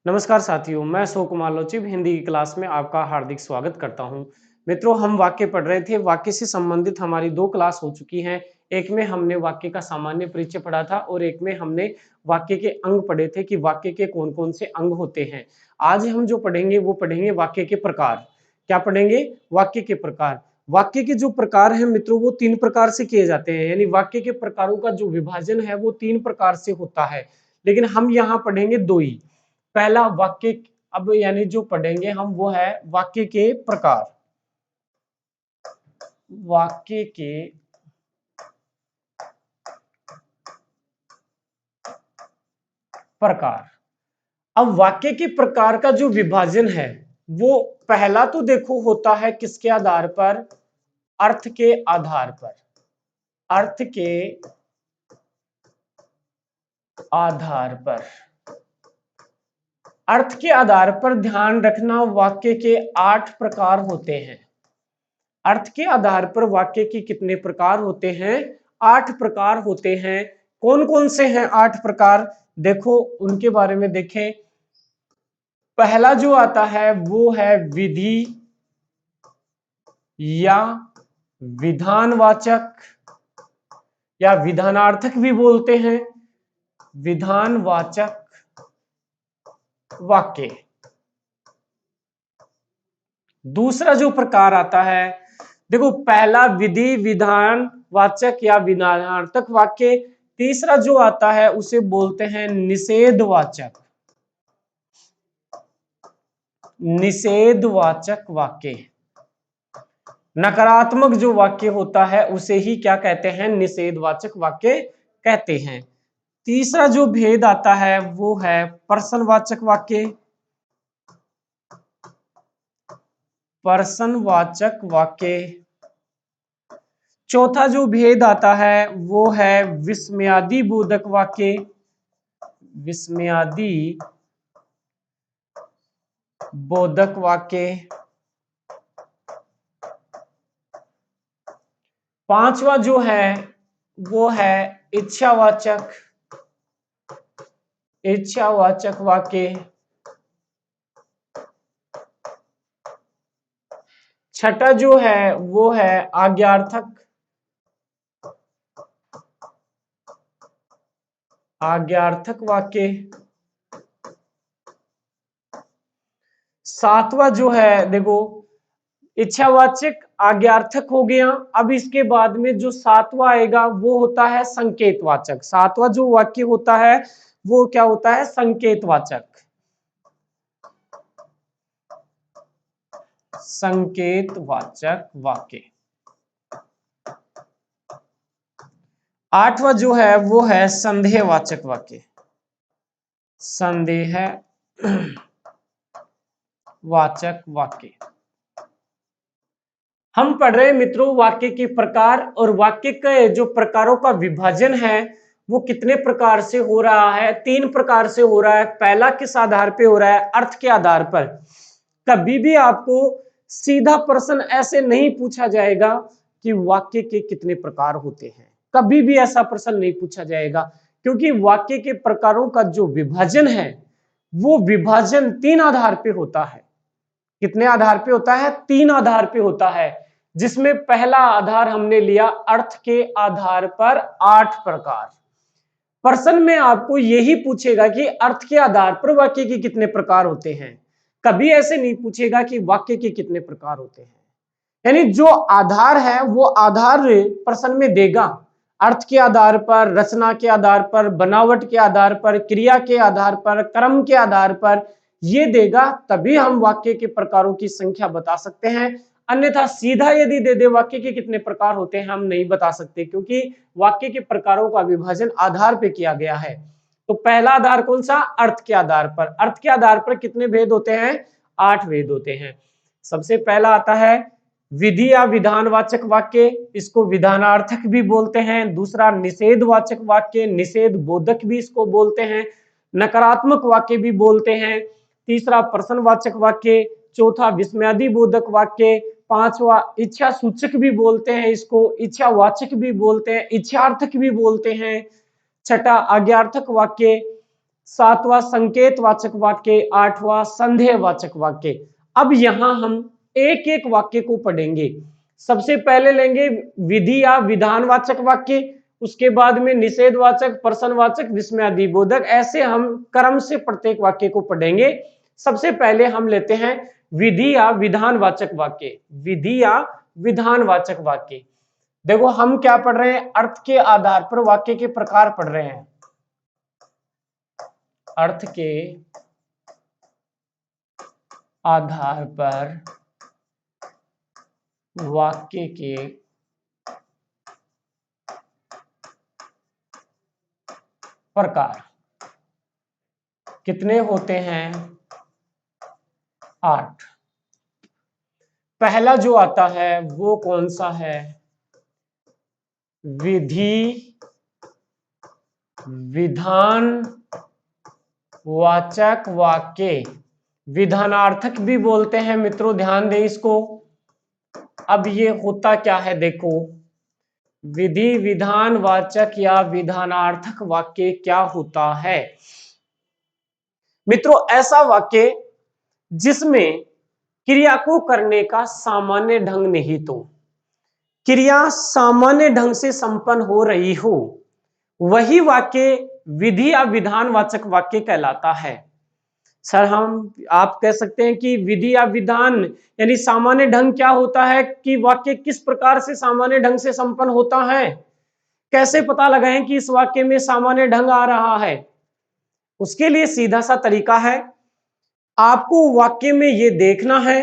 नमस्कार साथियों, मैं अशोक कुमार लोचिब हिंदी की क्लास में आपका हार्दिक स्वागत करता हूं। मित्रों, हम वाक्य पढ़ रहे थे। वाक्य से संबंधित हमारी दो क्लास हो चुकी हैं। एक में हमने वाक्य का सामान्य परिचय पढ़ा था और एक में हमने वाक्य के अंग पढ़े थे कि वाक्य के कौन कौन से अंग होते हैं। आज हम जो पढ़ेंगे वो पढ़ेंगे वाक्य के प्रकार। क्या पढ़ेंगे? वाक्य के प्रकार। वाक्य के जो प्रकार है मित्रों, वो तीन प्रकार से किए जाते हैं, यानी वाक्य के प्रकारों का जो विभाजन है वो तीन प्रकार से होता है, लेकिन हम यहाँ पढ़ेंगे दो ही। पहला वाक्य, अब यानी जो पढ़ेंगे हम वो है वाक्य के प्रकार। वाक्य के प्रकार। अब वाक्य के प्रकार का जो विभाजन है वो पहला तो देखो होता है किसके आधार पर? अर्थ के आधार पर। अर्थ के आधार पर। अर्थ के आधार पर ध्यान रखना, वाक्य के 8 प्रकार होते हैं। अर्थ के आधार पर वाक्य के कितने प्रकार होते हैं? 8 प्रकार होते हैं। कौन कौन से हैं 8 प्रकार? देखो उनके बारे में देखें। पहला जो आता है वो है विधि या विधानवाचक या विधानार्थक भी बोलते हैं, विधानवाचक वाक्य। दूसरा जो प्रकार आता है, देखो पहला विधि विधान वाचक या विधानार्थक वाक्य। तीसरा जो आता है उसे बोलते हैं निषेधवाचक, निषेधवाचक वाक्य। नकारात्मक जो वाक्य होता है उसे ही क्या कहते हैं? निषेधवाचक वाक्य कहते हैं। तीसरा जो भेद आता है वो है प्रश्नवाचक वाक्य, प्रश्नवाचक वाक्य। चौथा जो भेद आता है वो है विस्मयादि बोधक वाक्य, विस्मयादि बोधक वाक्य। पांचवा जो है वो है इच्छावाचक, इच्छावाचक वाक्य। छठा जो है वो है आज्ञार्थक, आज्ञार्थक वाक्य। सातवां जो है देखो, इच्छावाचक आज्ञार्थक हो गया। अब इसके बाद में जो सातवां आएगा वो होता है संकेतवाचक। सातवां जो वाक्य होता है वो क्या होता है? संकेतवाचक, संकेतवाचक वाक्य। आठवां जो है वो है संदेहवाचक वाक्य, संदेह वाचक वाक्य। हम पढ़ रहे हैं मित्रों वाक्य के प्रकार, और वाक्य के जो प्रकारों का विभाजन है वो कितने प्रकार से हो रहा है? 3 प्रकार से हो रहा है। पहला किस आधार पे हो रहा है? अर्थ के आधार पर। कभी भी आपको सीधा प्रश्न ऐसे नहीं पूछा जाएगा कि वाक्य के कितने प्रकार होते हैं, कभी भी ऐसा प्रश्न नहीं पूछा जाएगा, क्योंकि वाक्य के प्रकारों का जो विभाजन है वो विभाजन 3 आधार पे होता है। कितने आधार पे होता है? 3 आधार पे होता है, जिसमें पहला आधार हमने लिया अर्थ के आधार पर 8 प्रकार। प्रश्न में आपको यही पूछेगा कि अर्थ के आधार पर वाक्य के कितने प्रकार होते हैं, कभी ऐसे नहीं पूछेगा कि वाक्य के कितने प्रकार होते हैं। यानी जो आधार है वो आधार प्रश्न में देगा। अर्थ के आधार पर, रचना के आधार पर, बनावट के आधार पर, क्रिया के आधार पर, क्रम के आधार पर ये देगा, तभी हम वाक्य के प्रकारों की संख्या बता सकते हैं। अन्यथा सीधा यदि दे दे वाक्य के कितने प्रकार होते हैं, हम नहीं बता सकते, क्योंकि वाक्य के प्रकारों का विभाजन आधार पे किया गया है। तो पहला आधार कौन सा? अर्थ के आधार पर। अर्थ के आधार पर कितने भेद होते हैं? 8 भेद होते हैं। सबसे पहला आता है विधि या विधानवाचक वाक्य, इसको विधानार्थक भी बोलते हैं। दूसरा निषेधवाचक वाक्य, निषेध बोधक भी इसको बोलते हैं। नकारात्मक वाक्य भी बोलते हैं। तीसरा प्रश्नवाचक वाक्य। चौथा विस्मयादि बोधक वाक्य। पांचवा इच्छा सूचक भी बोलते हैं, इसको इच्छावाचक भी बोलते हैं, इच्छार्थक भी बोलते हैं। छठा आज्ञार्थक वाक्य। सातवां संकेतवाचक वाक्य, आठवां संदेहवाचक वाक्य। अब यहां हम एक एक वाक्य को पढ़ेंगे। सबसे पहले लेंगे विधि या विधानवाचक वाक्य, उसके बाद में निषेधवाचक, प्रश्नवाचक, विस्मयादिबोधक, ऐसे हम क्रम से प्रत्येक वाक्य को पढ़ेंगे। सबसे पहले हम लेते हैं विधि या विधानवाचक वाक्य। विधि या विधानवाचक वाक्य, देखो हम क्या पढ़ रहे हैं, अर्थ के आधार पर वाक्य के प्रकार पढ़ रहे हैं। अर्थ के आधार पर वाक्य के प्रकार कितने होते हैं? 8। पहला जो आता है वो कौन सा है? विधि विधान वाचक वाक्य, विधानार्थक भी बोलते हैं मित्रों, ध्यान दें इसको। अब ये होता क्या है, देखो विधि विधान वाचक या विधानार्थक वाक्य क्या होता है मित्रों? ऐसा वाक्य जिसमें क्रिया को करने का सामान्य ढंग निहित हो, क्रिया सामान्य ढंग से संपन्न हो रही हो, वही वाक्य विधि या विधानवाचक वाक्य कहलाता है। सर आप कह सकते हैं कि विधि या विधान यानी सामान्य ढंग क्या होता है, कि वाक्य किस प्रकार से सामान्य ढंग से संपन्न होता है, कैसे पता लगाएं कि इस वाक्य में सामान्य ढंग आ रहा है? उसके लिए सीधा सा तरीका है, आपको वाक्य में यह देखना है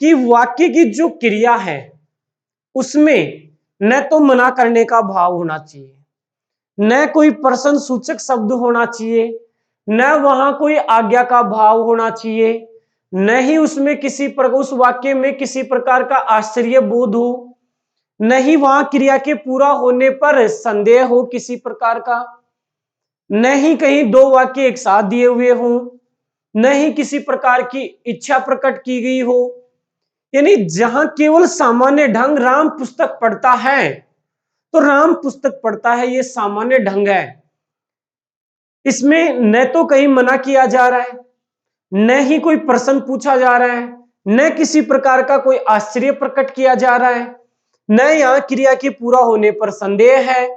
कि वाक्य की जो क्रिया है उसमें न तो मना करने का भाव होना चाहिए, न कोई प्रश्न सूचक शब्द होना चाहिए, न वहां कोई आज्ञा का भाव होना चाहिए, न ही उसमें उस वाक्य में किसी प्रकार का आश्चर्य बोध हो, न ही वहां क्रिया के पूरा होने पर संदेह हो किसी प्रकार का, न ही कहीं दो वाक्य एक साथ दिए हुए हों, न ही किसी प्रकार की इच्छा प्रकट की गई हो। यानी जहां केवल सामान्य ढंग राम पुस्तक पढ़ता है तो राम पुस्तक पढ़ता है, ये सामान्य ढंग है। इसमें न तो कहीं मना किया जा रहा है, न ही कोई प्रश्न पूछा जा रहा है, न किसी प्रकार का कोई आश्चर्य प्रकट किया जा रहा है, न यहां क्रिया के पूरा होने पर संदेह है,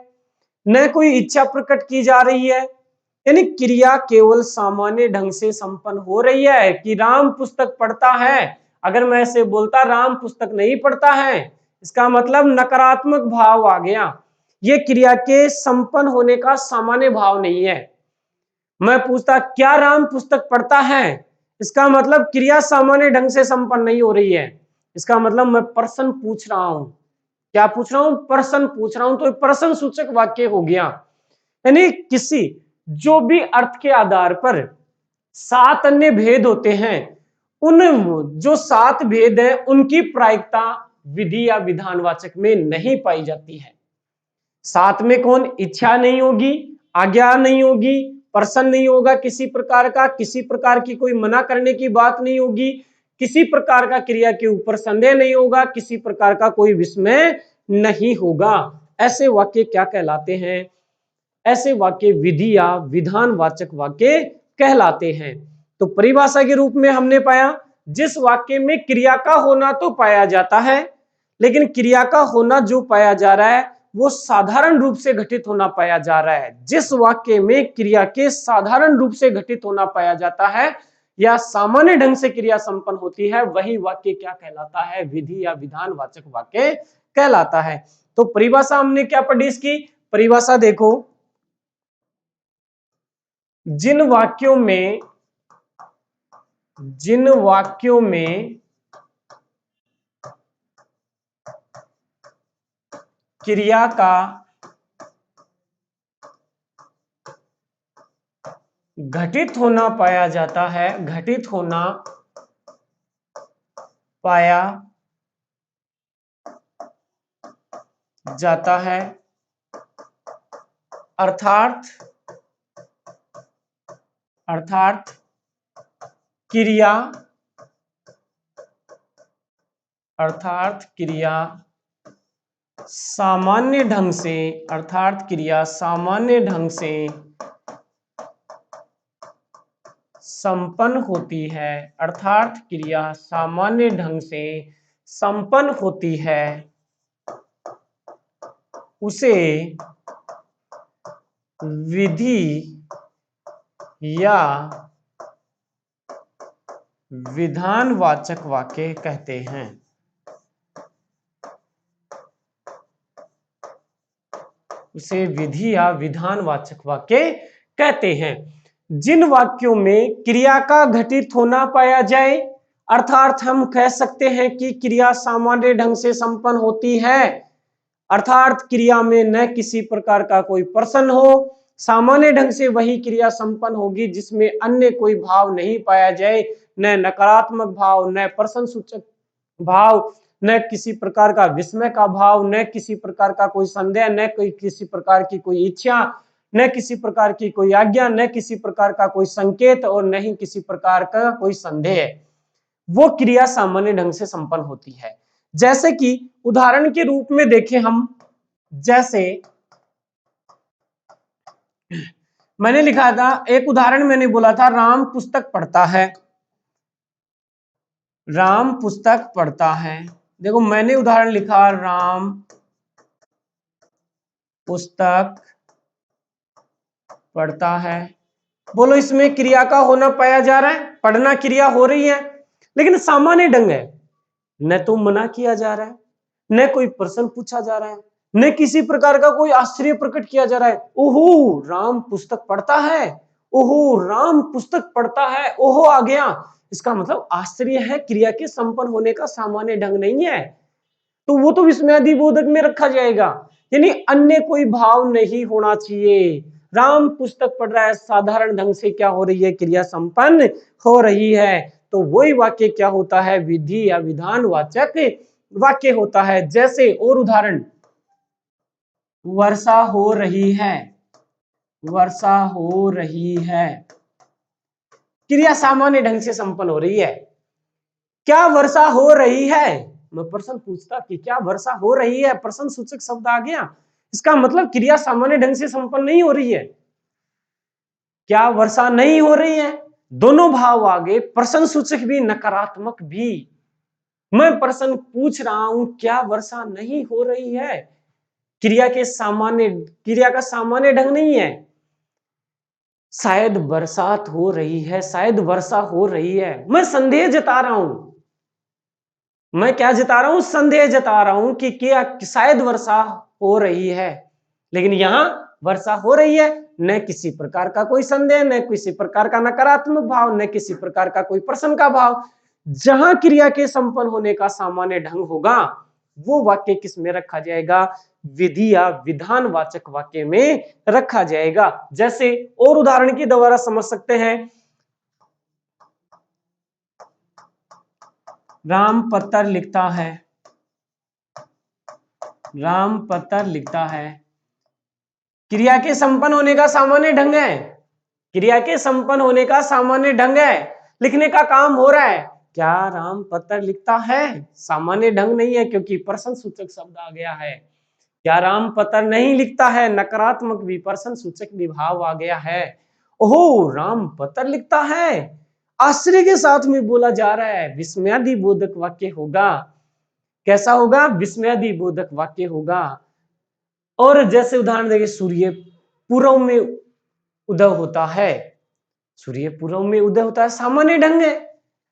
न कोई इच्छा प्रकट की जा रही है। यानी क्रिया केवल सामान्य ढंग से संपन्न हो रही है कि राम पुस्तक पढ़ता है। अगर मैं ऐसे बोलता राम पुस्तक नहीं पढ़ता है, इसका मतलब नकारात्मक भाव आ गया, यह क्रिया के संपन्न होने का सामान्य भाव नहीं है। मैं पूछता क्या राम पुस्तक पढ़ता है, इसका मतलब क्रिया सामान्य ढंग से संपन्न नहीं हो रही है, इसका मतलब मैं प्रश्न पूछ रहा हूं। क्या पूछ रहा हूं? प्रश्न पूछ रहा हूं, तो प्रश्न सूचक वाक्य हो गया। यानी किसी जो भी अर्थ के आधार पर 7 अन्य भेद होते हैं, उन जो 7 भेद है उनकी प्रायिकता विधि या विधानवाचक में नहीं पाई जाती है। 7 में कौन? इच्छा नहीं होगी, आज्ञा नहीं होगी, प्रश्न नहीं होगा किसी प्रकार का, किसी प्रकार की कोई मना करने की बात नहीं होगी, किसी प्रकार का क्रिया के ऊपर संदेह नहीं होगा, किसी प्रकार का कोई विस्मय नहीं होगा। ऐसे वाक्य क्या कहलाते हैं? ऐसे वाक्य विधि या विधानवाचक वाक्य कहलाते हैं। तो परिभाषा के रूप में हमने पाया, जिस वाक्य में क्रिया का होना तो पाया जाता है, लेकिन क्रिया का होना जो पाया जा रहा है वो साधारण रूप से घटित होना पाया जा रहा है। जिस वाक्य में क्रिया के साधारण रूप से घटित होना पाया जाता है या सामान्य ढंग से क्रिया संपन्न होती है, वही वाक्य क्या कहलाता है? विधि या विधानवाचक वाक्य कहलाता है। तो परिभाषा हमने क्या पढ़ी इसकी? परिभाषा देखो, जिन वाक्यों में क्रिया का घटित होना पाया जाता है, घटित होना पाया जाता है, अर्थात क्रिया सामान्य ढंग से संपन्न होती है, अर्थात क्रिया सामान्य ढंग से संपन्न होती है, उसे विधि या विधानवाचक वाक्य कहते हैं। उसे विधि या विधानवाचक वाक्य कहते हैं। जिन वाक्यों में क्रिया का घटित होना पाया जाए, अर्थात हम कह सकते हैं कि क्रिया सामान्य ढंग से संपन्न होती है, अर्थात क्रिया में न किसी प्रकार का कोई प्रश्न हो, सामान्य ढंग से वही क्रिया संपन्न होगी जिसमें अन्य कोई भाव नहीं पाया जाए, न नकारात्मक भाव, न प्रश्न सूचक भाव, न किसी प्रकार का विस्मय का भाव, न किसी प्रकार का कोई संदेह, न कोई किसी प्रकार की कोई इच्छा, न किसी प्रकार की कोई आज्ञा, न किसी प्रकार का कोई संकेत और न ही किसी प्रकार का कोई संदेह, वो क्रिया सामान्य ढंग से संपन्न होती है। जैसे कि उदाहरण के रूप में देखें हम, जैसे मैंने लिखा था, एक उदाहरण मैंने बोला था, राम पुस्तक पढ़ता है। राम पुस्तक पढ़ता है, देखो मैंने उदाहरण लिखा राम पुस्तक पढ़ता है। बोलो इसमें क्रिया का होना पाया जा रहा है, पढ़ना क्रिया हो रही है, लेकिन सामान्य ढंग है, न तो मना किया जा रहा है, न कोई प्रश्न पूछा जा रहा है, न किसी प्रकार का कोई आश्चर्य प्रकट किया जा रहा है। ओहो राम पुस्तक पढ़ता है, ओहो राम पुस्तक पढ़ता है, ओहो आ गया, इसका मतलब आश्चर्य है, क्रिया के संपन्न होने का सामान्य ढंग नहीं है, तो वो तो विस्मयादिबोधक में रखा जाएगा, यानी अन्य कोई भाव नहीं होना चाहिए। राम पुस्तक पढ़ रहा है, साधारण ढंग से क्या हो रही है, क्रिया संपन्न हो रही है, तो वही वाक्य क्या होता है, विधि या विधानवाचक वाक्य होता है। जैसे और उदाहरण, वर्षा हो रही है, वर्षा हो रही है, क्रिया सामान्य ढंग से संपन्न हो रही है। क्या वर्षा हो रही है, मैं प्रश्न पूछता कि क्या वर्षा हो रही है, प्रश्न सूचक शब्द आ गया, इसका मतलब क्रिया सामान्य ढंग से संपन्न नहीं हो रही है। क्या वर्षा नहीं हो रही है, दोनों भाव आ गए, प्रश्न सूचक भी नकारात्मक भी। मैं प्रश्न पूछ रहा हूं, क्या वर्षा नहीं हो रही है, क्रिया का सामान्य ढंग नहीं है। शायद बरसात हो रही है, शायद वर्षा हो रही है, मैं संदेह जता रहा हूं, मैं क्या जता रहा हूं, संदेह जता रहा हूं कि क्या शायद वर्षा हो रही है, लेकिन यहां वर्षा हो रही है, न किसी प्रकार का कोई संदेह, न किसी प्रकार का नकारात्मक भाव, न किसी प्रकार का कोई प्रश्न का भाव। जहां क्रिया के संपन्न होने का सामान्य ढंग होगा, वो वाक्य किस में रखा जाएगा, विधि या विधानवाचक वाक्य में रखा जाएगा। जैसे और उदाहरण के द्वारा समझ सकते हैं, राम पत्र लिखता है, राम पत्र लिखता है, क्रिया के संपन्न होने का सामान्य ढंग है, क्रिया के संपन्न होने का सामान्य ढंग है, लिखने का काम हो रहा है। क्या राम पत्र लिखता है, सामान्य ढंग नहीं है, क्योंकि प्रश्न सूचक शब्द आ गया है। क्या राम पत्र नहीं लिखता है, नकारात्मक भी, प्रश्न सूचक भी भाव आ गया है। ओहो राम पत्र लिखता है, आश्चर्य के साथ में बोला जा रहा है, विस्मयादिबोधक वाक्य होगा। कैसा होगा, विस्मयादिबोधक वाक्य होगा। और जैसे उदाहरण देंगे, सूर्य पूर्व में उदय होता है, सूर्य पूर्व में उदय होता है, सामान्य ढंग है।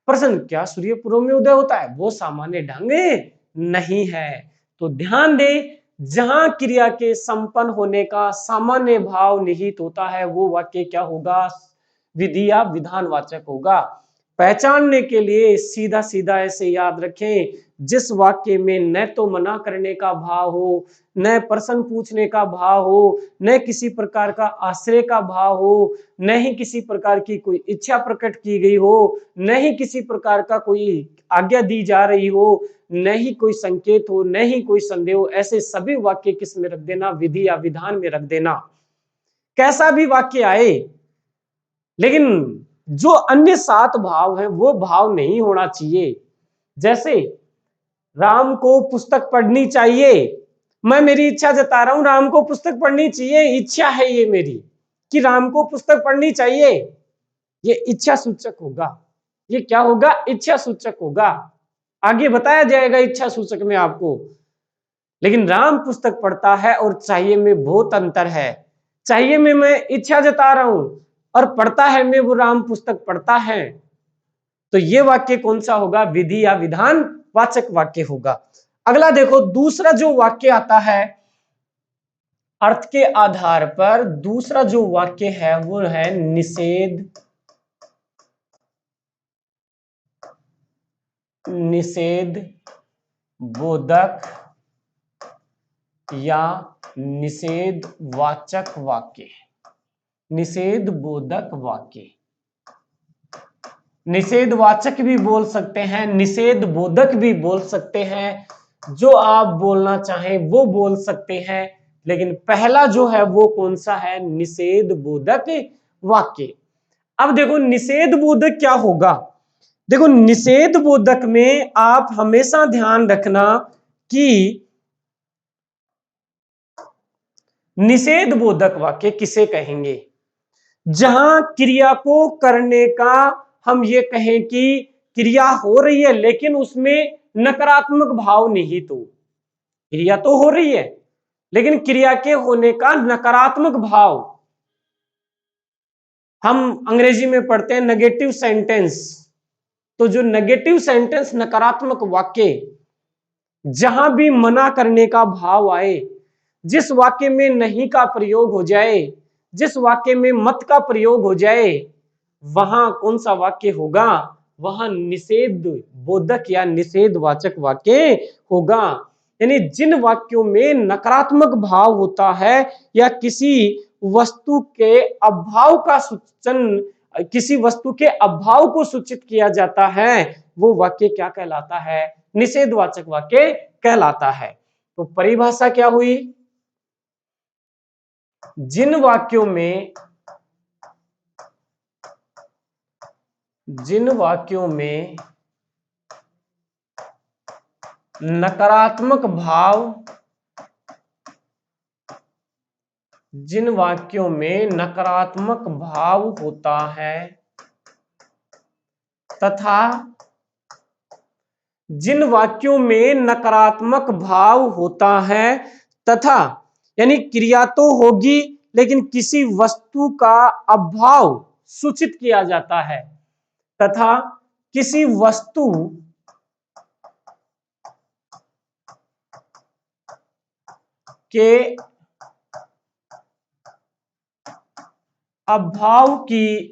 प्रश्न, क्या सूर्य पूर्व में उदय होता है, वो सामान्य ढंग नहीं है। तो ध्यान दे, जहां क्रिया के संपन्न होने का सामान्य भाव निहित होता है, वो वाक्य क्या होगा, विधि या विधानवाचक होगा। पहचानने के लिए सीधा सीधा ऐसे याद रखें, जिस वाक्य में न तो मना करने का भाव हो, न प्रश्न पूछने का भाव हो, न किसी प्रकार का आश्रय का भाव हो, न ही किसी प्रकार की कोई इच्छा प्रकट की गई हो, न ही किसी प्रकार का कोई आज्ञा दी जा रही हो, न ही कोई संकेत हो, न ही कोई संदेह हो, ऐसे सभी वाक्य किस में रख देना, विधि या विधान में रख देना। कैसा भी वाक्य आए, लेकिन जो अन्य 7 भाव हैं वो भाव नहीं होना चाहिए। जैसे राम को पुस्तक पढ़नी चाहिए, मैं मेरी इच्छा जता रहा हूं, राम को पुस्तक पढ़नी चाहिए, इच्छा है ये मेरी कि राम को पुस्तक पढ़नी चाहिए, ये इच्छा सूचक होगा। ये क्या होगा? इच्छा सूचक होगा। आगे बताया जाएगा इच्छा सूचक में आपको। लेकिन राम पुस्तक पढ़ता है और चाहिए में बहुत अंतर है। चाहिए में मैं इच्छा जता रहा हूं और पढ़ता है में वो राम पुस्तक पढ़ता है। तो ये वाक्य कौन सा होगा? विधि या विधान वाचक वाक्य होगा। अगला देखो, दूसरा जो वाक्य आता है अर्थ के आधार पर, दूसरा जो वाक्य है वो है निषेध, निषेध बोधक या निषेध वाचक वाक्य। निषेध बोधक वाक्य, निषेध वाचक भी बोल सकते हैं, निषेध बोधक भी बोल सकते हैं, जो आप बोलना चाहें वो बोल सकते हैं। लेकिन पहला जो है वो कौन सा है? निषेध बोधक वाक्य। अब देखो निषेध बोधक क्या होगा। देखो निषेध बोधक में आप हमेशा ध्यान रखना कि निषेध बोधक वाक्य किसे कहेंगे? जहां क्रिया को करने का हम ये कहें कि क्रिया हो रही है लेकिन उसमें नकारात्मक भाव निहित हो। क्रिया तो हो रही है लेकिन क्रिया के होने का नकारात्मक भाव, हम अंग्रेजी में पढ़ते हैं नेगेटिव सेंटेंस। तो जो नेगेटिव सेंटेंस, नकारात्मक वाक्य, जहां भी मना करने का भाव आए, जिस वाक्य में नहीं का प्रयोग हो जाए, जिस वाक्य में मत का प्रयोग हो जाए, वहां कौन सा वाक्य होगा? वहां निषेध बोधक या निषेध वाचक वाक्य होगा। यानी जिन वाक्यों में नकारात्मक भाव होता है या किसी वस्तु के अभाव का सूचन, किसी वस्तु के अभाव को सूचित किया जाता है, वो वाक्य क्या कहलाता है? निषेधवाचक वाक्य कहलाता है। तो परिभाषा क्या हुई? जिन वाक्यों में, जिन वाक्यों में नकारात्मक भाव, जिन वाक्यों में नकारात्मक भाव होता है तथा जिन वाक्यों में नकारात्मक भाव होता है तथा, यानी क्रिया तो होगी लेकिन किसी वस्तु का अभाव सूचित किया जाता है, तथा किसी वस्तु के अभाव की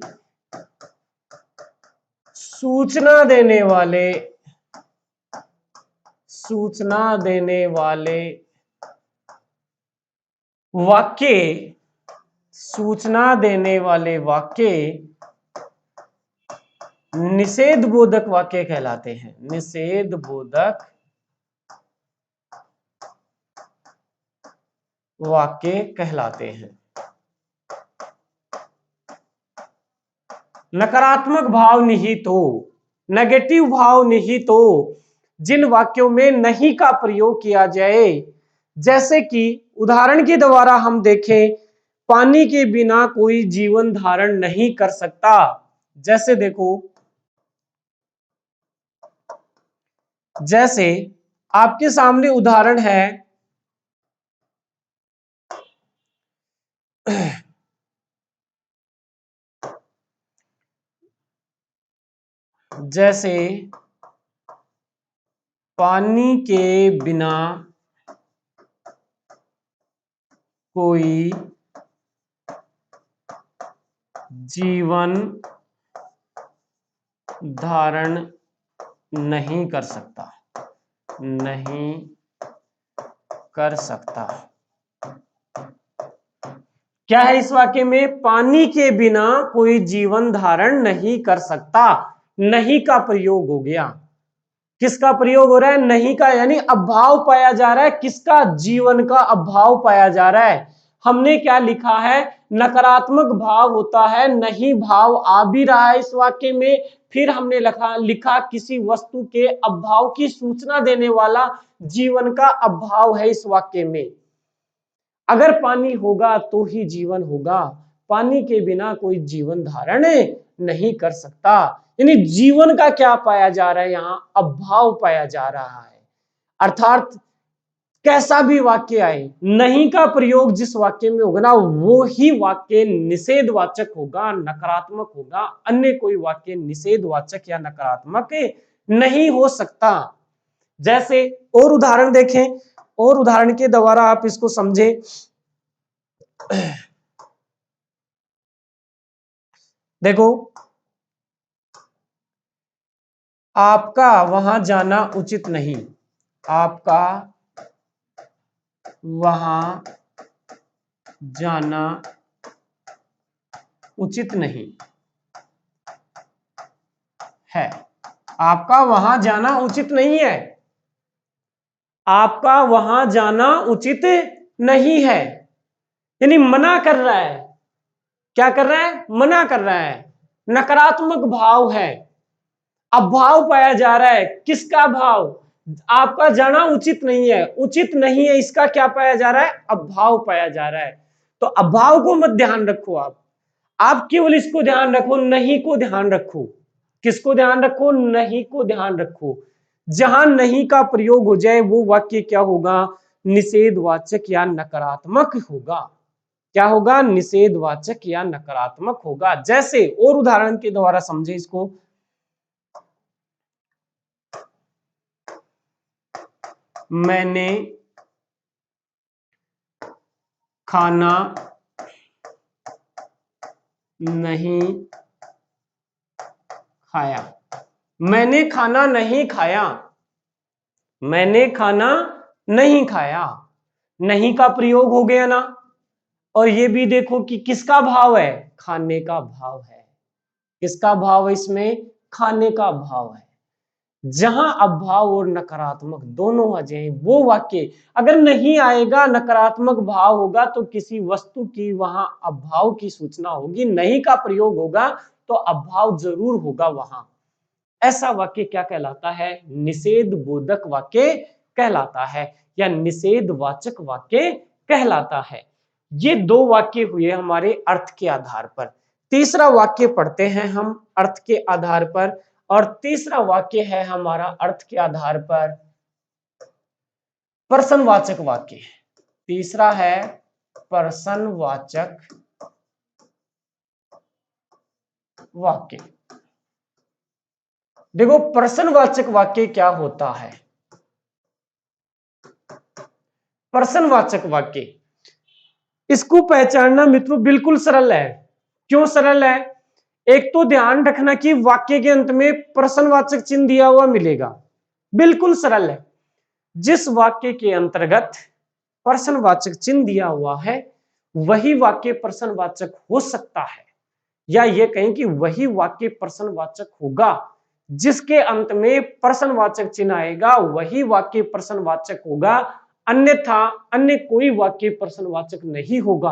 सूचना देने वाले, सूचना देने वाले वाक्य, सूचना देने वाले वाक्य निषेध बोधक वाक्य कहलाते हैं। निषेध बोधक वाक्य कहलाते हैं। नकारात्मक भाव निहित हो, नेगेटिव भाव निहित हो, जिन वाक्यों में नहीं का प्रयोग किया जाए, जैसे कि उदाहरण के द्वारा हम देखें, पानी के बिना कोई जीवन धारण नहीं कर सकता। जैसे देखो, जैसे आपके सामने उदाहरण है, जैसे पानी के बिना कोई जीवन धारण नहीं कर सकता, नहीं कर सकता। क्या है इस वाक्य में? पानी के बिना कोई जीवन धारण नहीं कर सकता। नहीं का प्रयोग हो गया। किसका प्रयोग हो रहा है? नहीं का, यानी अभाव पाया जा रहा है। किसका? जीवन का अभाव पाया जा रहा है। हमने क्या लिखा है? नकारात्मक भाव होता है, नहीं भाव आ भी रहा है इस वाक्य में। फिर हमने लिखा किसी वस्तु के अभाव की सूचना देने वाला जीवन का अभाव है इस वाक्य में। अगर पानी होगा तो ही जीवन होगा, पानी के बिना कोई जीवन धारण नहीं कर सकता। यानी जीवन का क्या पाया जा रहा है, यहां अभाव पाया जा रहा है। अर्थात कैसा भी वाक्य आए, नहीं का प्रयोग जिस वाक्य में होगा ना, वो ही वाक्य निषेधवाचक होगा, नकारात्मक होगा। अन्य कोई वाक्य निषेधवाचक या नकारात्मक नहीं हो सकता। जैसे और उदाहरण देखें, और उदाहरण के द्वारा आप इसको समझें। देखो, आपका वहां जाना उचित नहीं, आपका वहां जाना उचित नहीं है। आपका वहां जाना उचित नहीं है, आपका वहां जाना उचित नहीं है। यानी मना कर रहा है। क्या कर रहा है? मना कर रहा है। नकारात्मक भाव है, अभाव पाया जा रहा है। किसका भाव? आपका जाना उचित नहीं है, उचित नहीं है, इसका क्या पाया जा रहा है? अभाव पाया जा रहा है। तो अभाव को मत ध्यान रखो, आप केवल इसको ध्यान रखो, नहीं को ध्यान रखो। किसको ध्यान रखो? नहीं को ध्यान रखो। जहां नहीं का प्रयोग हो जाए वो वाक्य क्या होगा? निषेधवाचक या नकारात्मक होगा। क्या होगा? निषेधवाचक या नकारात्मक होगा। जैसे और उदाहरण के द्वारा समझे इसको। मैंने खाना नहीं खाया। मैंने खाना नहीं खाया, मैंने खाना नहीं खाया। नहीं का प्रयोग हो गया ना। और ये भी देखो कि किसका भाव है? खाने का भाव है। किसका भाव है इसमें? खाने का भाव है। जहां अभाव और नकारात्मक दोनों आ जाए वो वाक्य, अगर नहीं आएगा, नकारात्मक भाव होगा तो किसी वस्तु की वहां अभाव की सूचना होगी। नहीं का प्रयोग होगा तो अभाव जरूर होगा वहां। ऐसा वाक्य क्या कहलाता है? निषेध बोधक वाक्य कहलाता है, या निषेधवाचक वाक्य कहलाता है। ये दो वाक्य हुए हमारे अर्थ के आधार पर। तीसरा वाक्य पढ़ते हैं हम अर्थ के आधार पर, और तीसरा वाक्य है हमारा अर्थ के आधार पर प्रश्नवाचक वाक्य। तीसरा है प्रश्नवाचक वाक्य। देखो, प्रश्नवाचक वाक्य क्या होता है? प्रश्नवाचक वाक्य, इसको पहचानना मित्रों बिल्कुल सरल है। क्यों सरल है? एक तो ध्यान रखना कि वाक्य के अंत में प्रश्नवाचक चिन्ह दिया हुआ मिलेगा, बिल्कुल सरल है। जिस वाक्य के अंतर्गत प्रश्नवाचक चिन्ह दिया हुआ है वही वाक्य प्रश्नवाचक हो सकता है, या यह कहें कि वही वाक्य प्रश्नवाचक होगा। जिसके अंत में प्रश्नवाचक चिन्ह आएगा वही वाक्य प्रश्नवाचक होगा, अन्यथा अन्य कोई वाक्य प्रश्नवाचक नहीं होगा।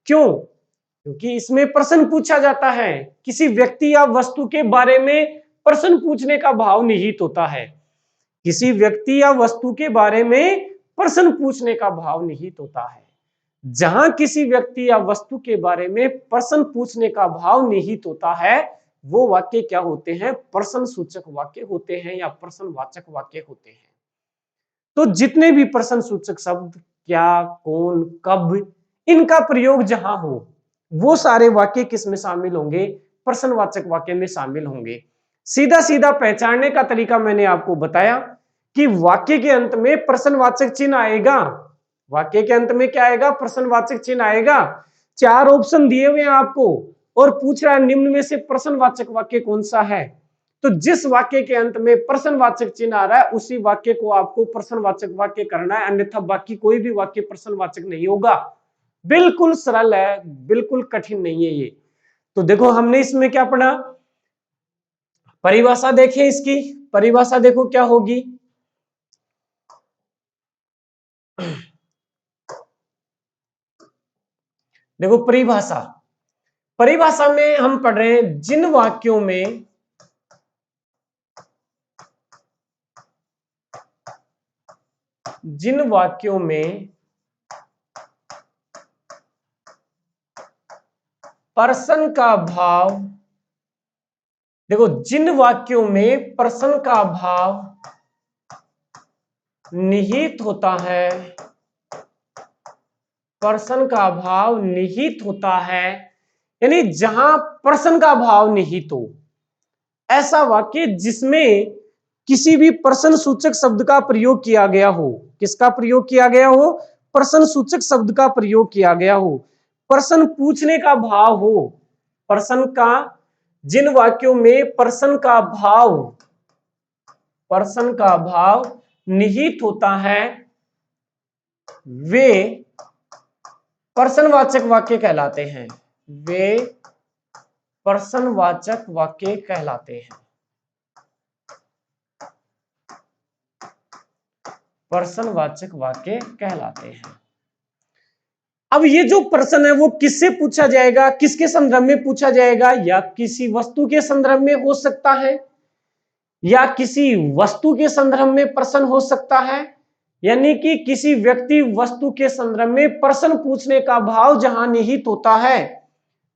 क्यों? क्योंकि इसमें प्रश्न पूछा जाता है, किसी व्यक्ति या वस्तु के बारे में प्रश्न पूछने का भाव निहित होता है। किसी व्यक्ति या वस्तु के बारे में प्रश्न पूछने का भाव निहित होता है। जहां किसी व्यक्ति या वस्तु के बारे में प्रश्न पूछने का भाव निहित होता है वो वाक्य क्या होते हैं? प्रश्न सूचक वाक्य होते हैं या प्रश्नवाचक वाक्य होते हैं। तो जितने भी प्रश्न सूचक शब्द, क्या, कौन, कब, इनका प्रयोग जहां हो वो सारे वाक्य किस में शामिल होंगे? प्रश्नवाचक वाक्य में शामिल होंगे। सीधा सीधा पहचानने का तरीका मैंने आपको बताया कि वाक्य के अंत में प्रश्नवाचक चिन्ह आएगा। वाक्य के अंत में क्या आएगा? प्रश्नवाचक चिन्ह आएगा। चार ऑप्शन दिए हुए हैं आपको और पूछ रहा है निम्न में से प्रश्नवाचक वाक्य कौन सा है। तो जिस वाक्य के अंत में प्रश्नवाचक चिन्ह आ रहा है उसी वाक्य को आपको प्रश्नवाचक वाक्य करना है, अन्यथा बाकी कोई भी वाक्य प्रश्नवाचक नहीं होगा। बिल्कुल सरल है, बिल्कुल कठिन नहीं है ये। तो देखो हमने इसमें क्या पढ़ा? परिभाषा देखिए, इसकी परिभाषा देखो क्या होगी। देखो परिभाषा, परिभाषा में हम पढ़ रहे हैं जिन वाक्यों में प्रश्न का भाव देखो, जिन वाक्यों में प्रश्न का भाव निहित होता है, प्रश्न का भाव निहित होता है, यानी जहां प्रश्न का भाव निहित हो, ऐसा वाक्य जिसमें किसी भी प्रश्न सूचक शब्द का प्रयोग किया गया हो। किसका प्रयोग किया गया हो? प्रश्न सूचक शब्द का प्रयोग किया गया हो, प्रश्न पूछने का भाव हो। प्रश्न का, जिन वाक्यों में प्रश्न का भाव निहित होता है, वे प्रश्नवाचक वाक्य कहलाते हैं। वे प्रश्नवाचक वाक्य कहलाते हैं। प्रश्नवाचक वाक्य कहलाते हैं। अब ये जो प्रश्न है वो किससे पूछा जाएगा, किसके संदर्भ में पूछा जाएगा? या किसी वस्तु के संदर्भ में हो सकता है, या किसी वस्तु के संदर्भ में प्रश्न हो सकता है, यानी कि किसी व्यक्ति वस्तु के संदर्भ में प्रश्न पूछने का भाव जहां निहित होता है,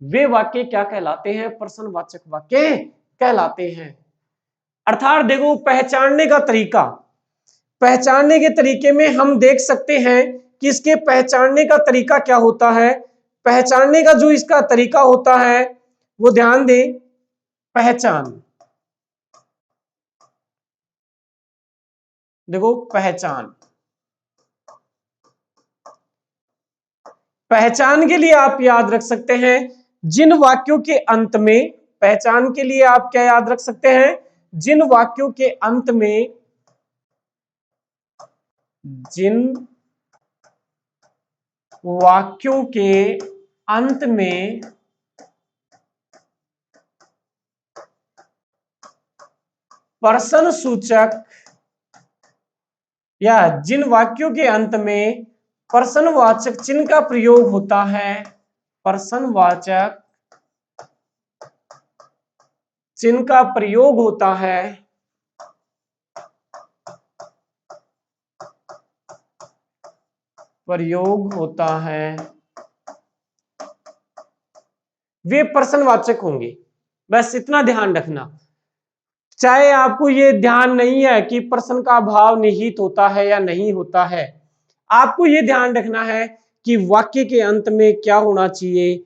वे वाक्य क्या कहलाते हैं? प्रश्नवाचक वाक्य कहलाते हैं। अर्थात देखो, पहचानने का तरीका, पहचानने के तरीके में हम देख सकते हैं कि इसके पहचानने का तरीका क्या होता है। पहचानने का जो इसका तरीका होता है वो ध्यान दें। पहचान, देखो पहचान, पहचान के लिए आप याद रख सकते हैं जिन वाक्यों के अंत में, पहचान के लिए आप क्या याद रख सकते हैं? जिन वाक्यों के अंत में, जिन वाक्यों के अंत में प्रश्न सूचक, या जिन वाक्यों के अंत में प्रश्नवाचक चिन्ह का प्रयोग होता है, प्रश्नवाचक चिन्ह का प्रयोग होता है, प्रयोग होता है, वे प्रश्नवाचक होंगे। बस इतना ध्यान रखना। चाहे आपको ये ध्यान नहीं है कि प्रश्न का भाव निहित होता है या नहीं होता है, आपको ये ध्यान रखना है कि वाक्य के अंत में क्या होना चाहिए?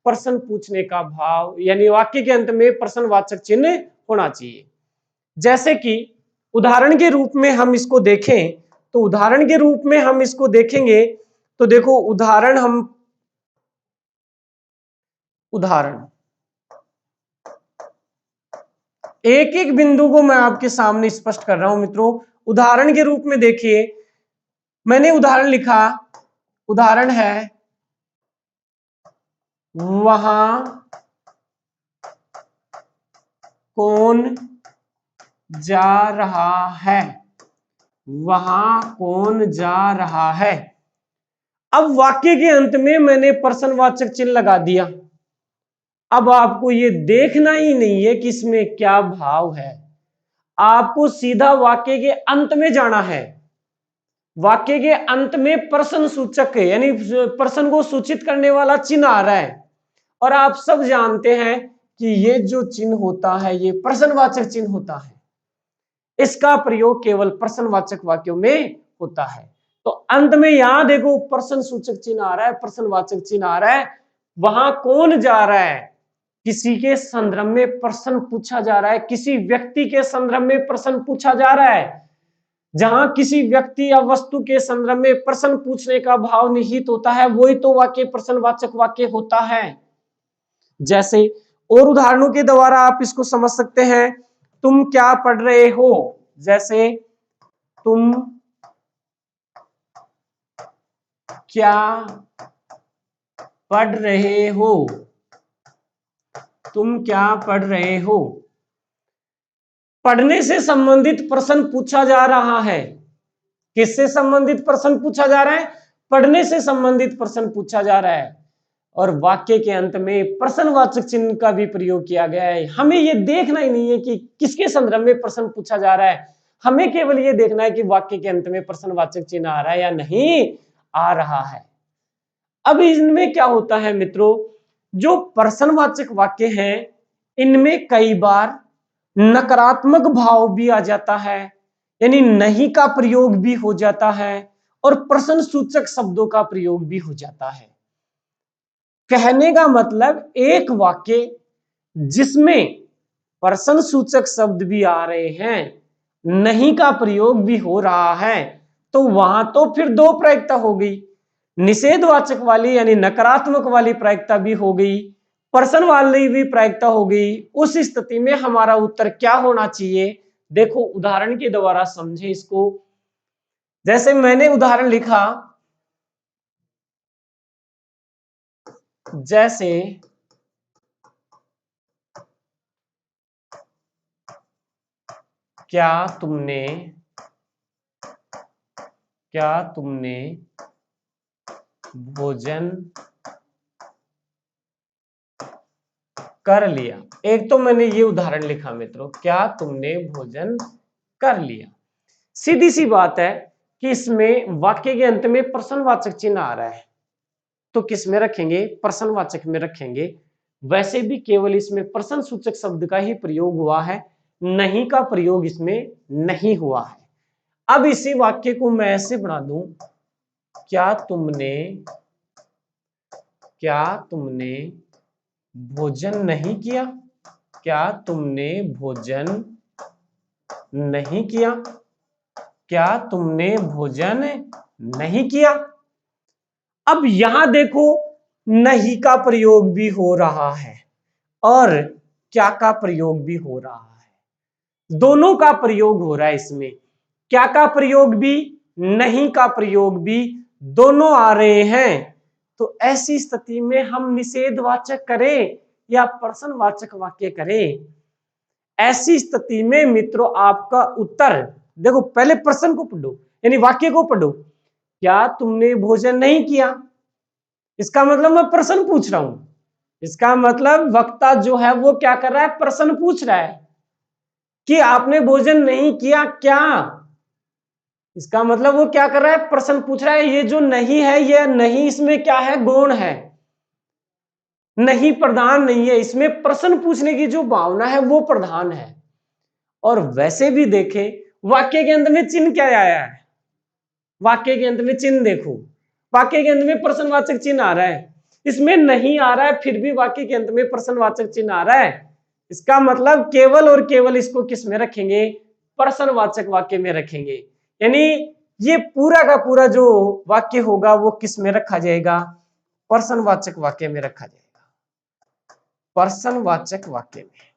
प्रश्न पूछने का भाव, यानी वाक्य के अंत में प्रश्नवाचक चिन्ह होना चाहिए। जैसे कि उदाहरण के रूप में हम इसको देखें, तो उदाहरण के रूप में हम इसको देखेंगे तो देखो, उदाहरण एक एक बिंदु को मैं आपके सामने स्पष्ट कर रहा हूं मित्रों। उदाहरण के रूप में देखिए, मैंने उदाहरण लिखा, उदाहरण है वहां कौन जा रहा है, वहां कौन जा रहा है। अब वाक्य के अंत में मैंने प्रश्नवाचक चिन्ह लगा दिया। अब आपको ये देखना ही नहीं है कि इसमें क्या भाव है, आपको सीधा वाक्य के अंत में जाना है। वाक्य के अंत में प्रश्न सूचक यानी प्रश्न को सूचित करने वाला चिन्ह आ रहा है, और आप सब जानते हैं कि ये जो चिन्ह होता है ये प्रश्नवाचक चिन्ह होता है। इसका प्रयोग केवल प्रश्नवाचक वाक्यों में होता है। तो अंत में यहां देखो, प्रश्न सूचक चिन्ह आ रहा है, प्रश्नवाचक चिन्ह आ रहा है। वहां कौन जा रहा है? किसी के संदर्भ में प्रश्न पूछा जा रहा है, किसी व्यक्ति के संदर्भ में प्रश्न पूछा जा रहा है। जहां किसी व्यक्ति या वस्तु के संदर्भ में प्रश्न पूछने का भाव निहित होता है, वही तो वाक्य प्रश्नवाचक वाक्य होता है। जैसे और उदाहरणों के द्वारा आप इसको समझ सकते हैं। तुम क्या पढ़ रहे हो? जैसे तुम क्या पढ़ रहे हो? तुम क्या पढ़ रहे हो? पढ़ने से संबंधित प्रश्न पूछा जा रहा है। किससे संबंधित प्रश्न पूछा जा रहा है? पढ़ने से संबंधित प्रश्न पूछा जा रहा है। और वाक्य के अंत में प्रश्नवाचक चिन्ह का भी प्रयोग किया गया है। हमें यह देखना ही नहीं है कि किसके संदर्भ में प्रश्न पूछा जा रहा है, हमें केवल यह देखना है कि वाक्य के अंत में प्रश्नवाचक चिन्ह आ रहा है या नहीं आ रहा है। अब इनमें क्या होता है मित्रों, जो प्रश्नवाचक वाक्य हैं इनमें कई बार नकारात्मक भाव भी आ जाता है, यानी नहीं का प्रयोग भी हो जाता है, और प्रश्न सूचक शब्दों का प्रयोग भी हो जाता है। कहने का मतलब एक वाक्य जिसमें प्रश्न सूचक शब्द भी आ रहे हैं, नहीं का प्रयोग भी हो रहा है, तो वहां तो फिर दो प्रायिकता हो गई, निषेधवाचक वाली यानी नकारात्मक वाली प्रायिकता भी हो गई, प्रश्न वाली भी प्रायिकता हो गई। उस स्थिति में हमारा उत्तर क्या होना चाहिए? देखो उदाहरण के द्वारा समझे इसको। जैसे मैंने उदाहरण लिखा, जैसे क्या तुमने भोजन कर लिया। एक तो मैंने ये उदाहरण लिखा मित्रों, क्या तुमने भोजन कर लिया। सीधी सी बात है कि इसमें वाक्य के अंत में प्रश्नवाचक चिन्ह आ रहा है, तो किस में रखेंगे? प्रश्नवाचक में रखेंगे। वैसे भी केवल इसमें प्रश्न सूचक शब्द का ही प्रयोग हुआ है, नहीं का प्रयोग इसमें नहीं हुआ है। अब इसी वाक्य को मैं ऐसे बना दूं, क्या तुमने भोजन नहीं किया? क्या तुमने भोजन नहीं किया? क्या तुमने भोजन नहीं किया? अब यहां देखो, नहीं का प्रयोग भी हो रहा है और क्या का प्रयोग भी हो रहा है, दोनों का प्रयोग हो रहा है इसमें। क्या का प्रयोग भी, नहीं का प्रयोग भी, दोनों आ रहे हैं। तो ऐसी स्थिति में हम निषेधवाचक करें या प्रश्नवाचक वाक्य करें? ऐसी स्थिति में मित्रों आपका उत्तर देखो, पहले प्रश्न को पढ़ो यानी वाक्य को पढ़ो, क्या तुमने भोजन नहीं किया, इसका मतलब मैं प्रश्न पूछ रहा हूं। इसका मतलब वक्ता जो है वो क्या कर रहा है? प्रश्न पूछ रहा है कि आपने भोजन नहीं किया क्या। इसका मतलब वो क्या कर रहा है? प्रश्न पूछ रहा है। ये जो नहीं है, ये नहीं इसमें क्या है? गौण है, नहीं प्रधान नहीं है, इसमें प्रश्न पूछने की जो भावना है वो प्रधान है। और वैसे भी देखें, वाक्य के अंत में चिन्ह क्या आया है? वाक्य के अंत में चिन्ह देखो, वाक्य के अंत में प्रश्नवाचक चिन्ह आ रहा है, इसमें नहीं आ रहा है, फिर भी वाक्य के अंत में प्रश्नवाचक चिन्ह आ रहा है। इसका मतलब केवल और केवल इसको किस में रखेंगे? प्रश्नवाचक वाक्य में रखेंगे। यानी ये पूरा का पूरा जो वाक्य होगा वो किस में रखा जाएगा? प्रश्नवाचक वाक्य में रखा जाएगा, प्रश्नवाचक वाक्य में।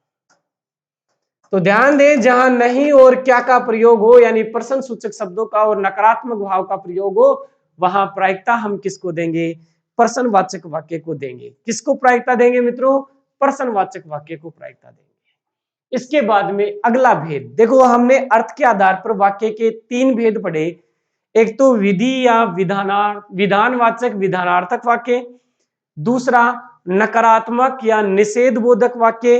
तो ध्यान दें, जहां नहीं और क्या का प्रयोग हो यानी प्रश्न सूचक शब्दों का और नकारात्मक भाव का प्रयोग हो, वहां प्रायिकता हम किसको देंगे? प्रश्नवाचक वाक्य को देंगे। किसको प्रायिकता देंगे मित्रों? प्रश्नवाचक वाक्य को प्रायिकता देंगे। इसके बाद में अगला भेद देखो, हमने अर्थ के आधार पर वाक्य के तीन भेद पढ़े। एक तो विधि या विधानवाचक विधानार्थक वाक्य, दूसरा नकारात्मक या निषेध बोधक वाक्य,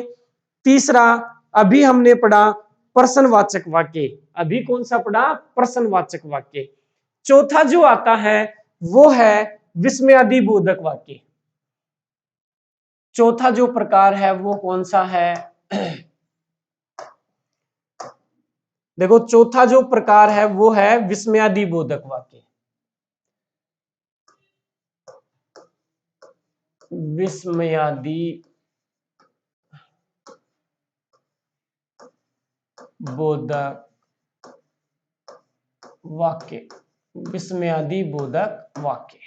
तीसरा अभी हमने पढ़ा प्रश्नवाचक वाक्य। अभी कौन सा पढ़ा? प्रश्नवाचक वाक्य। चौथा जो आता है वो है विस्मयादि बोधक वाक्य। चौथा जो प्रकार है वो कौन सा है? देखो, चौथा जो प्रकार है वो है विस्मयादि बोधक वाक्य। विस्मयादि बोधक वाक्य, विस्मयादि बोधक वाक्य।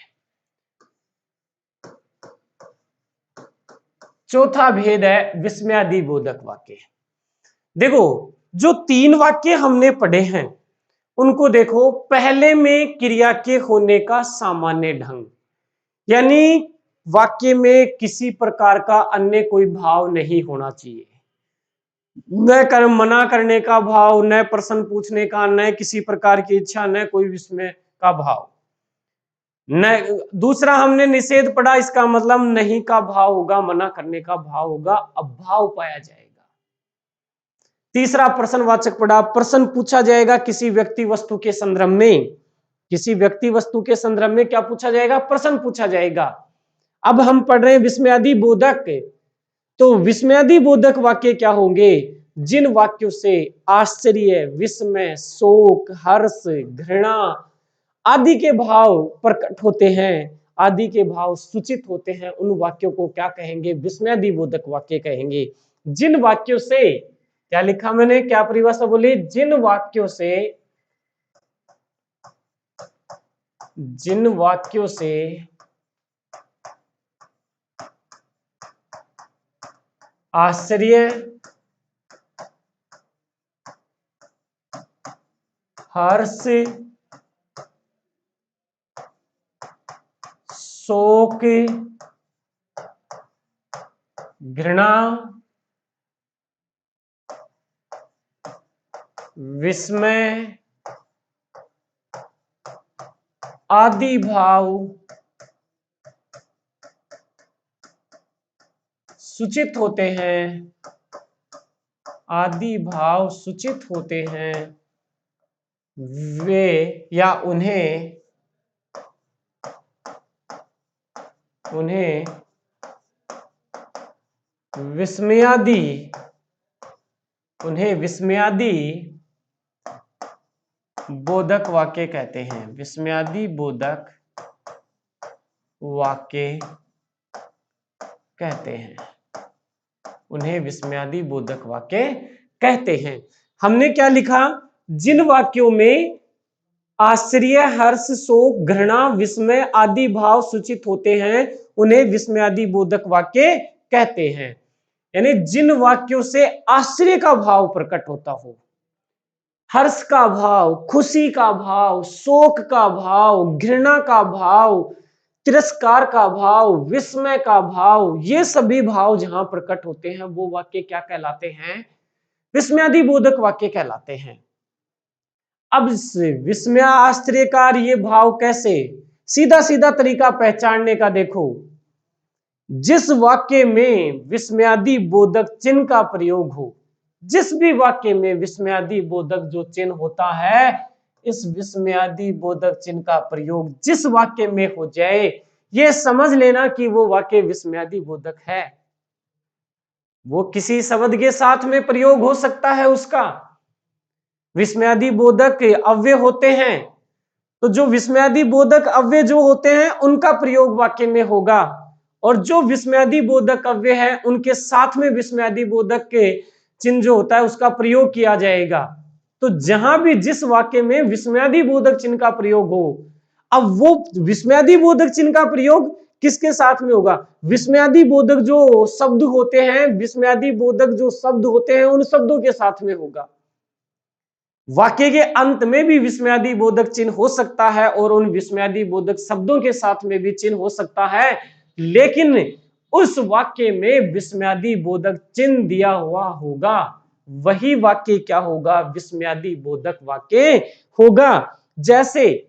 चौथा भेद है विस्मयादि बोधक वाक्य। देखो, जो तीन वाक्य हमने पढ़े हैं उनको देखो, पहले में क्रिया के होने का सामान्य ढंग, यानी वाक्य में किसी प्रकार का अन्य कोई भाव नहीं होना चाहिए, न मना करने का भाव, न प्रश्न पूछने का, न किसी प्रकार की इच्छा, न कोई विस्मय का भाव। न दूसरा हमने निषेध पढ़ा, इसका मतलब नहीं का भाव होगा, मना करने का भाव होगा, अभाव पाया जाएगा। तीसरा प्रश्नवाचक पढ़ा, प्रश्न पूछा जाएगा किसी व्यक्ति वस्तु के संदर्भ में, किसी व्यक्ति वस्तु के संदर्भ में क्या पूछा जाएगा? प्रश्न पूछा जाएगा। अब हम पढ़ रहे हैं विस्मयादि बोधक, तो विस्मयादि बोधक वाक्य क्या होंगे? जिन वाक्यों से आश्चर्य, विस्मय, शोक, हर्ष, घृणा आदि के भाव प्रकट होते हैं, आदि के भाव सूचित होते हैं, उन वाक्यों को क्या कहेंगे? विस्मयादिबोधक वाक्य कहेंगे। जिन वाक्यों से, क्या लिखा मैंने, क्या परिभाषा बोली? जिन वाक्यों से आश्चर्य, हर्ष, शोक, घृणा, विस्मय आदि भाव सूचित होते हैं, आदि भाव सूचित होते हैं, वे या उन्हें विस्मयादि बोधक वाक्य कहते हैं। विस्मयादि बोधक वाक्य कहते हैं, उन्हें विस्मयादि बोधक वाक्य कहते हैं। हमने क्या लिखा? जिन वाक्यों में आश्चर्य, हर्ष, शोक, घृणा, विस्मय आदि भाव सूचित होते हैं, उन्हें विस्मयादि बोधक वाक्य कहते हैं। यानी जिन वाक्यों से आश्चर्य का भाव प्रकट होता हो, हर्ष का भाव, खुशी का भाव, शोक का भाव, घृणा का भाव, तिरस्कार का भाव, विस्मय का भाव, ये सभी भाव जहां प्रकट होते हैं वो वाक्य क्या कहलाते हैं? विस्मयादि बोधक वाक्य कहलाते हैं। अब विस्मय, आश्चर्यकार ये भाव कैसे? सीधा सीधा तरीका पहचानने का देखो, जिस वाक्य में विस्मयादि बोधक चिन्ह का प्रयोग हो, जिस भी वाक्य में विस्मयादि बोधक जो चिन्ह होता है, इस विस्मयादि बोधक चिन्ह का प्रयोग जिस वाक्य में हो जाए, ये समझ लेना कि वो वाक्य विस्मयादि बोधक है। वो किसी शब्द के साथ में प्रयोग हो सकता है उसका। विस्मयादि बोधक अव्यय होते हैं, तो जो विस्मयादि बोधक अव्यय जो होते हैं उनका प्रयोग वाक्य में होगा, और जो विस्मयादि बोधक अव्यय है उनके साथ में विस्मयादि बोधक के चिन्ह जो होता है उसका प्रयोग किया जाएगा। तो जहां भी जिस वाक्य में विस्मयादि बोधक चिन्ह का प्रयोग हो, अब वो विस्मयादि बोधक चिन्ह का प्रयोग किसके साथ में होगा? विस्मयादि बोधक जो शब्द होते हैं, विस्मयादि बोधक जो शब्द होते हैं उन शब्दों के साथ में होगा। वाक्य के अंत में भी विस्मयादि बोधक चिन्ह हो सकता है और उन विस्मयादि बोधक शब्दों के साथ में भी चिन्ह हो सकता है, लेकिन उस वाक्य में विस्मयादि बोधक चिन्ह दिया हुआ होगा, वही वाक्य क्या होगा? विस्मयादि बोधक वाक्य होगा। जैसे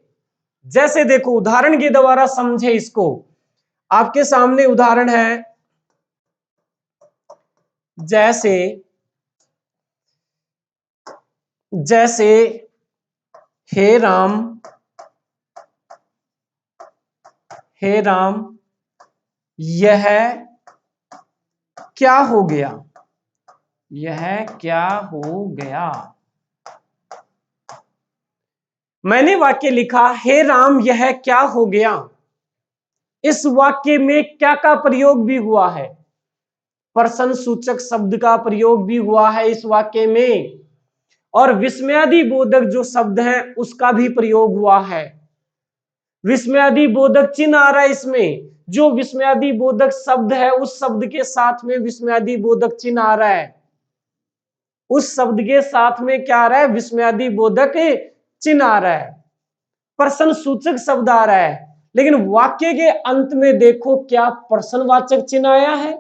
देखो, उदाहरण के द्वारा समझे इसको। आपके सामने उदाहरण है, जैसे हे राम, यह क्या हो गया? यह क्या हो गया? मैंने वाक्य लिखा, हे राम यह क्या हो गया। इस वाक्य में क्या का प्रयोग भी हुआ है? प्रश्न सूचक शब्द का प्रयोग भी हुआ है इस वाक्य में, और विस्मयादि बोधक जो शब्द है उसका भी प्रयोग हुआ है। विस्मयादि बोधक चिन्ह आ रहा है इसमें, जो विस्मयादि बोधक शब्द है उस शब्द के साथ में विस्मयादि बोधक चिन्ह आ रहा है। उस शब्द के साथ में क्या आ रहा है? विस्मयादि बोधक चिन्ह आ रहा है, प्रश्न सूचक शब्द आ रहा है। लेकिन वाक्य के अंत में देखो, क्या प्रश्नवाचक चिन्ह आया है?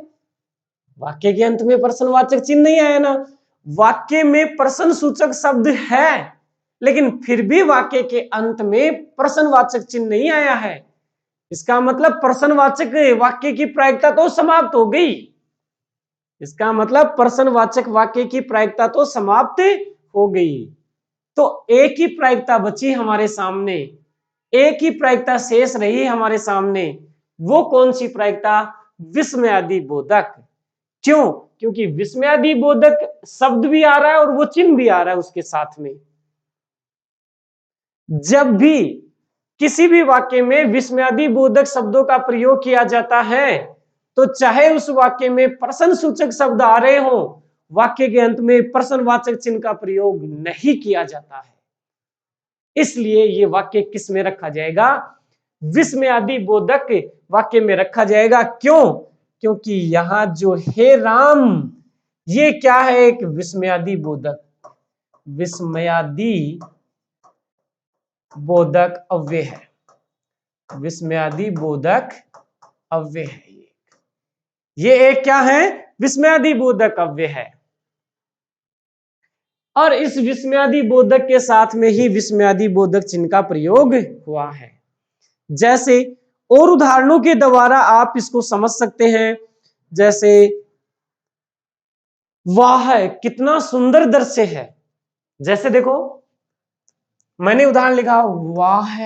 वाक्य के अंत में प्रश्नवाचक चिन्ह नहीं आया ना। वाक्य में प्रश्न सूचक शब्द है, लेकिन फिर भी वाक्य के अंत में प्रश्नवाचक चिन्ह नहीं आया है। इसका मतलब प्रश्नवाचक वाक्य की प्रायिकता तो समाप्त हो गई। इसका मतलब प्रश्नवाचक वाक्य की प्रायिकता तो समाप्त हो गई। तो एक ही प्रायिकता बची हमारे सामने, एक ही प्रायिकता शेष रही हमारे सामने। वो कौन सी प्रायिकता? विस्मयादि बोधक। क्यों? क्योंकि विस्मयादि बोधक शब्द भी आ रहा है और वो चिन्ह भी आ रहा है उसके साथ में। जब भी किसी भी वाक्य में विस्मयादि बोधक शब्दों का प्रयोग किया जाता है तो चाहे उस वाक्य में प्रश्नसूचक शब्द आ रहे हो, वाक्य के अंत में प्रश्नवाचक चिन्ह का प्रयोग नहीं किया जाता है। इसलिए ये वाक्य किस में रखा जाएगा? विस्मयादि बोधक वाक्य में रखा जाएगा। क्यों? क्योंकि यहां जो हे राम, ये क्या है? एक विस्मयादि बोधक, विस्मयादि बोधक अव्यय है, विस्मयादि बोधक अव्यय है। ये एक क्या है? विस्मयादि बोधक अव्यय है। और इस विस्मयादि बोधक के साथ में ही विस्मयादि बोधक चिन्ह का प्रयोग हुआ है। जैसे और उदाहरणों के द्वारा आप इसको समझ सकते हैं। जैसे वाह कितना सुंदर दृश्य है। जैसे देखो मैंने उदाहरण लिखा, वाह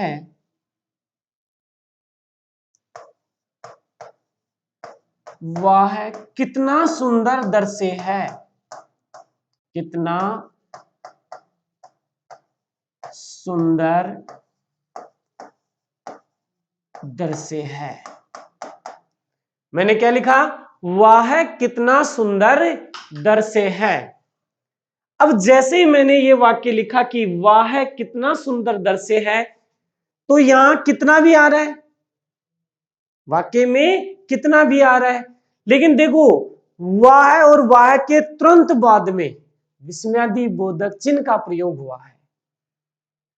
वाह कितना सुंदर दृश्य है, कितना सुंदर दृश्य है। मैंने क्या लिखा? वाह कितना सुंदर दृश्य है। अब जैसे ही मैंने ये वाक्य लिखा कि वाह कितना सुंदर दृश्य है, तो यहां कितना भी आ रहा है, वाक्य में कितना भी आ रहा है। लेकिन देखो वाह और वाह के तुरंत बाद में विस्मयादि बोधक चिन्ह का प्रयोग हुआ है।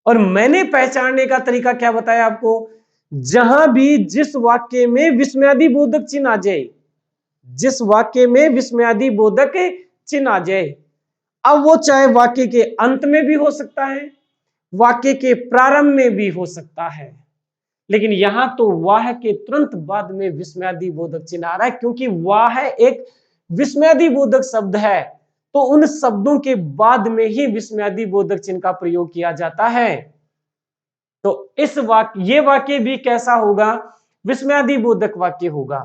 और मैंने पहचानने का तरीका क्या बताया आपको? जहां भी जिस वाक्य में विस्मयादि बोधक चिन्ह आ जाए, जिस वाक्य में विस्मयादि बोधक चिन्ह आ जाए, अब वो चाहे वाक्य के अंत में भी हो सकता है, वाक्य के प्रारंभ में भी हो सकता है, लेकिन यहां तो वाह के तुरंत बाद में विस्मयादि बोधक चिन्ह आ रहा है। क्योंकि वाह एक विस्मयादि बोधक शब्द है, तो उन शब्दों के बाद में ही विस्मयादि बोधक चिन्ह का प्रयोग किया जाता है। तो इस वाक्य, ये वाक्य भी कैसा होगा? विस्मयादि बोधक वाक्य होगा।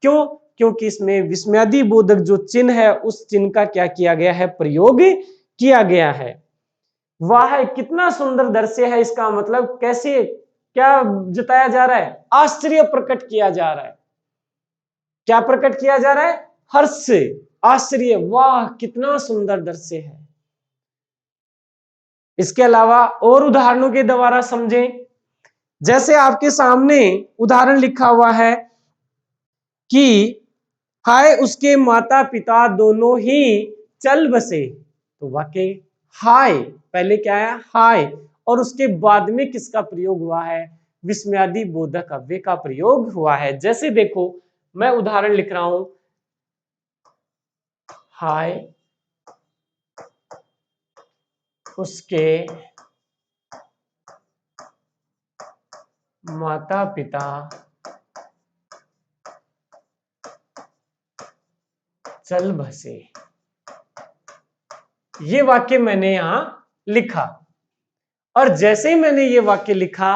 क्यों? क्योंकि इसमें विस्मयादि बोधक जो चिन्ह है उस चिन्ह का क्या किया गया है? प्रयोग किया गया है। वाह कितना सुंदर दृश्य है, इसका मतलब कैसे क्या जताया जा रहा है? आश्चर्य प्रकट किया जा रहा है। क्या प्रकट किया जा रहा है? हर्ष, आश्चर्य, वाह कितना सुंदर दृश्य है। इसके अलावा और उदाहरणों के द्वारा समझें। जैसे आपके सामने उदाहरण लिखा हुआ है कि हाय उसके माता पिता दोनों ही चल बसे, तो वाकई हाय पहले क्या है? हाय, और उसके बाद में किसका प्रयोग हुआ है? विस्मयादि बोधक अव्यय का प्रयोग हुआ है। जैसे देखो मैं उदाहरण लिख रहा हूं, हाय उसके माता पिता चल बसे। ये वाक्य मैंने यहां लिखा, और जैसे ही मैंने ये वाक्य लिखा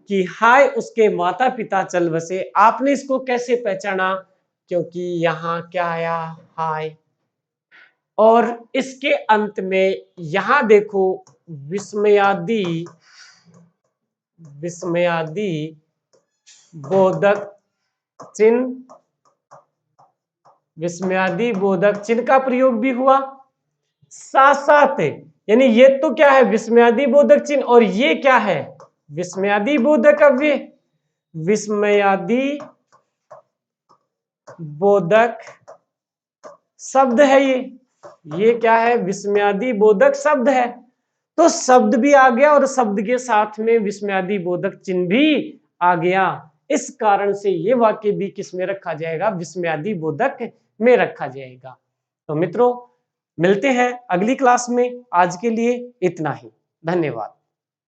कि हाय उसके माता पिता चल बसे, आपने इसको कैसे पहचाना? क्योंकि यहां क्या आया? हाय, और इसके अंत में यहां देखो विस्मयादि विस्मयादि बोधक चिन्ह, विस्मयादि बोधक चिन्ह का प्रयोग भी हुआ साथ साथ। यानी ये तो क्या है? विस्मयादि बोधक चिन्ह, और ये क्या है? विस्मयादि बोधक अव्यय। विस्मयादि बोधक शब्द है ये क्या है? विस्मयादि बोधक शब्द है। तो शब्द भी आ गया और शब्द के साथ में विस्मयादि बोधक चिन्ह भी आ गया। इस कारण से ये वाक्य भी किस में रखा जाएगा? विस्मयादि बोधक में रखा जाएगा। तो मित्रों मिलते हैं अगली क्लास में, आज के लिए इतना ही, धन्यवाद।